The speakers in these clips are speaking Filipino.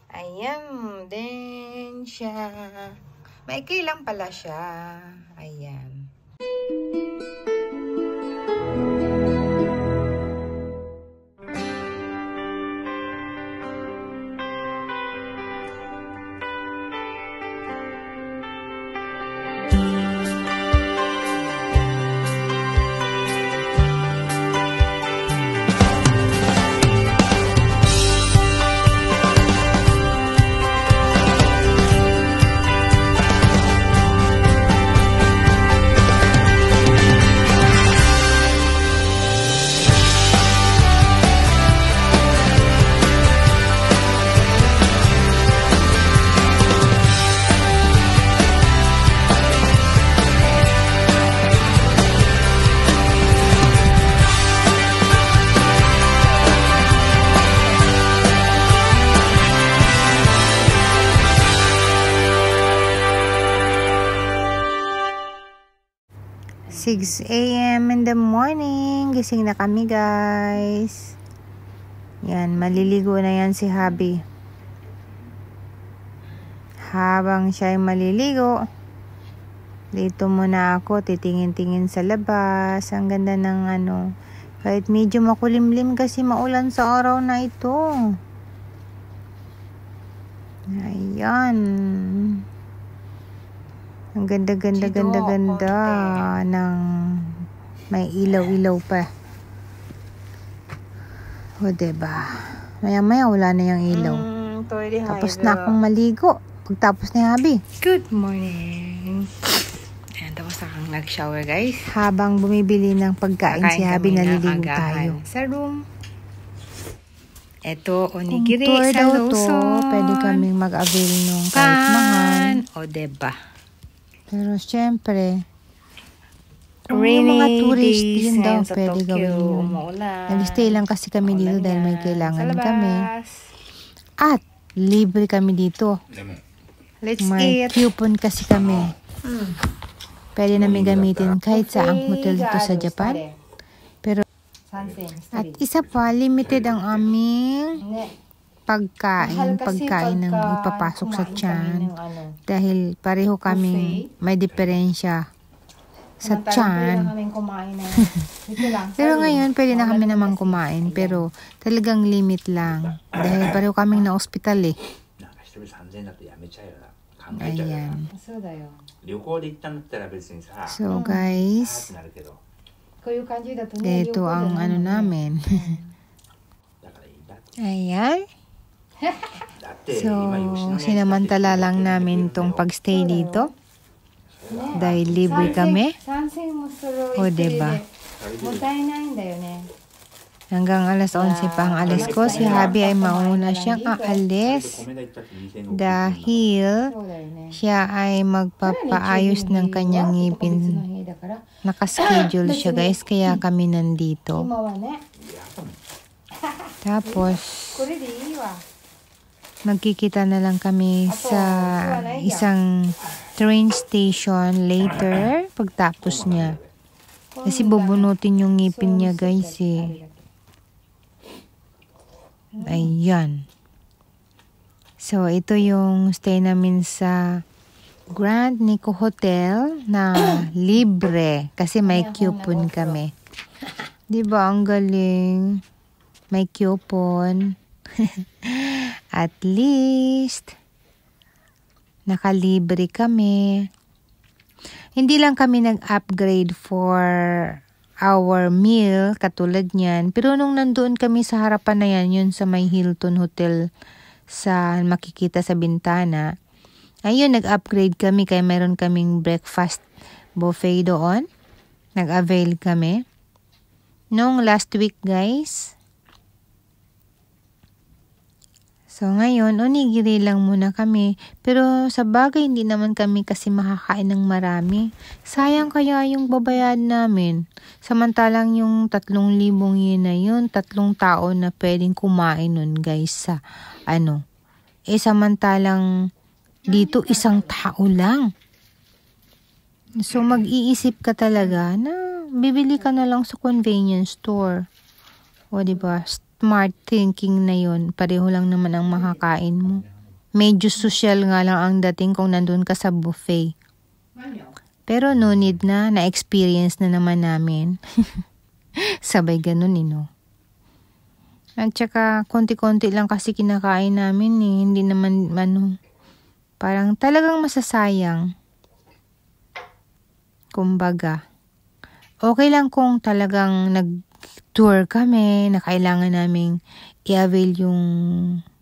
Ayan din siya. Maikli lang pala siya. Ayan. Six a.m. in the morning. Gising na kami, guys. Yan, maliligo na yan si Habi. Habang siya ay maliligo, dito muna ako, titingin-tingin sa labas. Ang ganda ng kahit medyo makulimlim kasi maulan sa araw na ito. Ayan. Ang ganda ng may ilaw-ilaw pa. O, diba? Maya-maya wala na yung ilaw. Tapos na akong maligo. Pagtapos na Habi. Good morning. Ayan, tapos akong nag-shower, guys. Habang bumibili ng pagkain si Habi, naliligo tayo. Sa room. Ito, onigiri sa Lawson. Pwede kaming mag-avail nung kahit mahal. O, diba? Pero syempre, mga tourist yun daw pwede gawin yun. Nag-stay lang kasi kami dito dahil may kailangan kami. At libre kami dito. May coupon kasi kami. Pwede namin gamitin kahit sa ang hotel dito sa Japan. Pero at isa pa, limited ang aming pagkain ng ipapasok sa tiyan dahil pareho kaming may diferensya sa tiyan. Pero ngayon pwede na kami naman kumain pero talagang limit lang dahil pareho kaming na ospital eh. Ayan. So guys, ito ang namin. Ayan. So, sinamantala lang namin tong pagstay dito dahil libre kami. O, diba? Hanggang alas 11 pa ang alis ko. Si Habi ay mauna siyang aalis dahil siya ay magpapaayos ng kanyang ngipin. Nakaschedule siya, guys, kaya kami nandito. Tapos magkikita na lang kami sa isang train station later pagtapos niya. Kasi bubunutin yung ngipin niya, guys eh. Ayan. So, ito yung stay namin sa Grand Nico Hotel na libre kasi may coupon kami. Diba ang galing? May coupon. At least, nakalibre kami. Hindi lang kami nag-upgrade for our meal, katulad niyan. Pero nung nandoon kami sa harapan na yan, yun sa may Hilton Hotel sa makikita sa bintana, ayun, nag-upgrade kami kaya meron kaming breakfast buffet doon. Nag-avail kami. Nung last week, guys. So, ngayon, onigiri lang muna kami. Pero, sa bagay, hindi naman kami kasi makakain ng marami. Sayang kaya yung babayad namin. Samantalang yung 3,000 yen na yun, 3 tao na pwedeng kumain nun, guys, sa samantalang dito, 1 tao lang. So, mag-iisip ka talaga na bibili ka na lang sa convenience store. O, diba? Smart thinking na yun. Pareho lang naman ang makakain mo. Medyo social nga lang ang dating kung nandun ka sa buffet. Pero no need na, na-experience na naman namin. Sabay ganun no. At saka konti-konti lang kasi kinakain namin hindi naman parang talagang masasayang. Kumbaga, okay lang kung talagang nag-tour kami na kailangan naming i-avail yung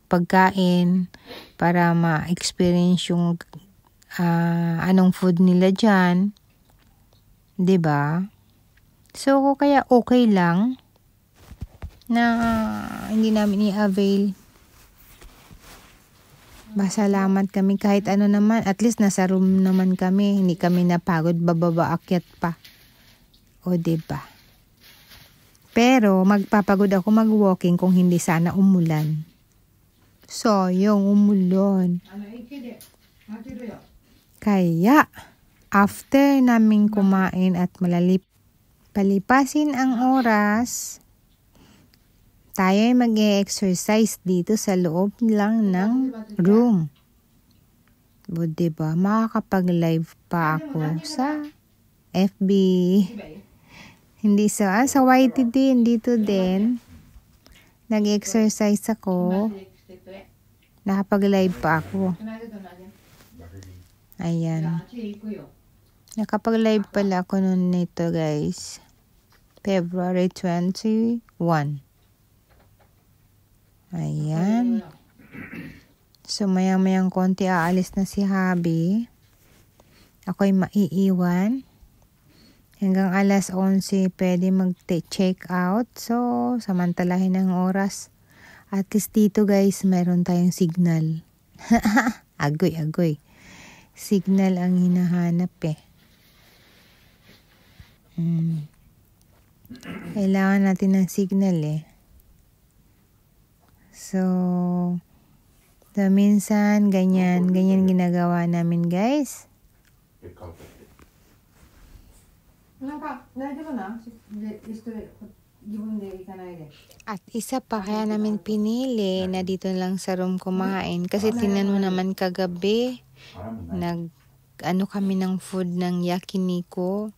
pagkain para ma-experience yung anong food nila dyan. 'Di ba? So, kaya okay lang na hindi namin i-avail. Masalamat kami kahit ano naman. At least nasa room naman kami. Hindi kami napagod bababa akyat pa. O 'di ba? Pero magpapagod ako mag-walking kung hindi sana umulan. So, yung umulan. Kaya, after naming kumain at palipasin ang oras, tayo ay mag-e-exercise dito sa loob lang ng room. O diba, makakapag-live pa ako sa FB. Hindi sa YT din, dito din. Nag-exercise ako. Nakapag-live pa ako. Ayan. Nakapag-live pala ako noon nito, guys. February 21. Ayan. So, maya-mayang konti aalis na si Habi. Ako'y maiiwan. Hanggang alas 11 pwede mag-check out. So, samantalahin ang oras. At least dito guys, meron tayong signal. Agoy. Signal ang hinahanap Kailangan natin ng signal So, minsan, ganyan ginagawa namin guys. At isa pa kaya namin pinili na dito lang sa room kumain kasi tingnan mo naman kagabi kami ng food ng yakiniku.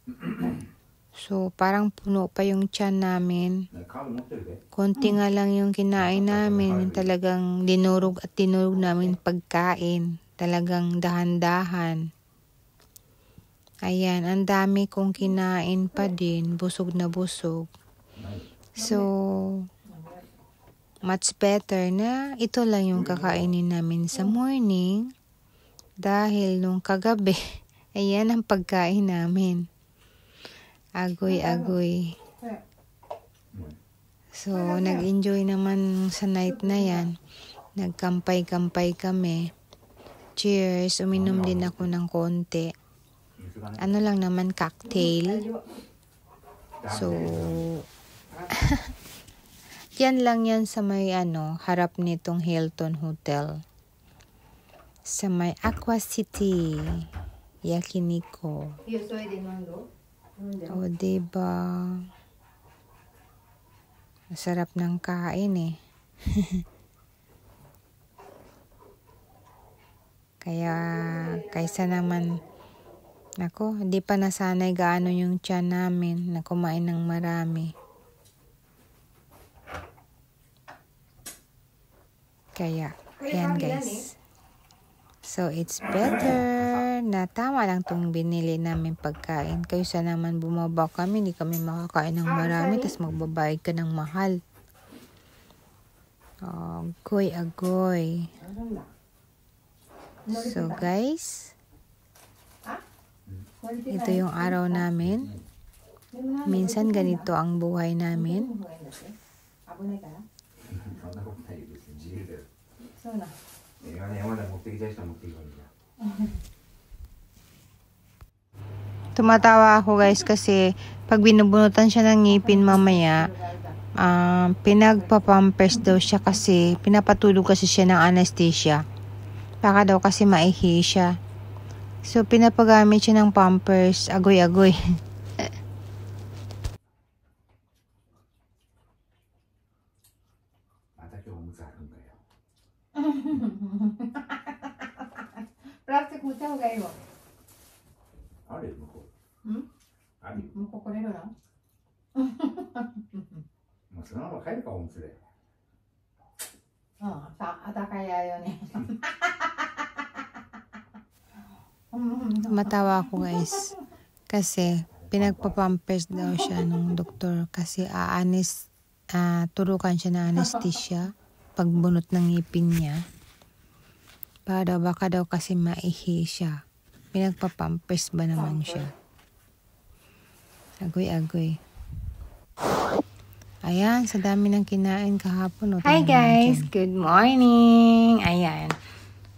So parang puno pa yung tiyan namin. Konti nga lang yung kinain namin. Talagang dinurog namin pagkain. Talagang dahan-dahan. Ayan, ang dami kong kinain pa din. Busog na busog. So, much better na ito lang yung kakainin namin sa morning. Dahil nung kagabi, ayan ang pagkain namin. Agoy. So, nag-enjoy naman sa night na yan. Nagkampay-kampay kami. Cheers, uminom din ako ng konti. Ano lang naman, cocktail. So, yan lang yan sa may harap nitong Hilton Hotel. Sa may Aqua City, Yakiniku. O, diba? Masarap ng kain Kaya, kaysa naman, hindi pa nasanay gaano yung tiyan namin na kumain ng marami. Kaya, ayan guys. So, it's better na tama lang tong binili namin pagkain. Kaysa naman bumaba kami, hindi kami makakain ng marami, tapos magbabayad ka ng mahal. Agoy. So, guys, ito yung araw namin. Minsan ganito ang buhay namin. Tumatawa ako guys kasi pag binubunutan siya ng ngipin mamaya, pinagpapampers daw siya kasi pinapatulog kasi siya ng anesthesia. Baka daw kasi maihi siya. So pinapagamit siya ng pampers, agoy. Magkano kayo mo? あるよ、向こう。Hmm? あるよ。もうここでのな。もうそのまま帰るか、おむつで。Ata kaya yun eh. Matawa ako guys. Kasi pinagpapampers daw siya ng doktor kasi turukan siya na anesthesia pagbunot ng ngipin niya. Para daw baka daw kasi maihi siya. Pinagpapampers ba naman siya? Agoy-agoy. Ayan, sa dami ng kinain kahapon. Hi guys, good morning. Ayan.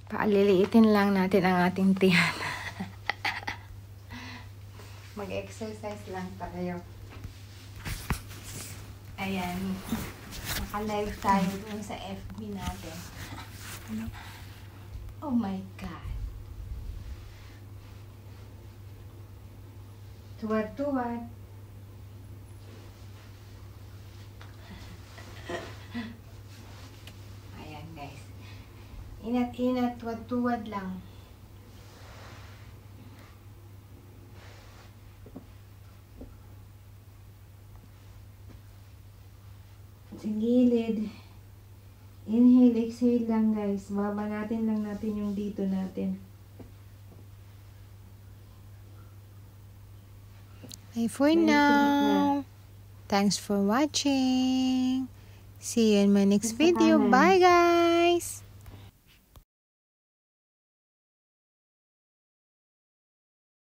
Paaliliitin lang natin ang ating tiyan. Mag-exercise lang tayo. Ayan. Naka-live tayo dun sa FB natin. Oh my God. Tuwad-tuwad. Ayan guys. Inat-inat, tuwad-tuwad lang. Sa gilid. Inhale, exhale lang guys. Babanatin lang natin yung dito natin. Bye for now. Thanks for watching. See you in my next video. Bye guys.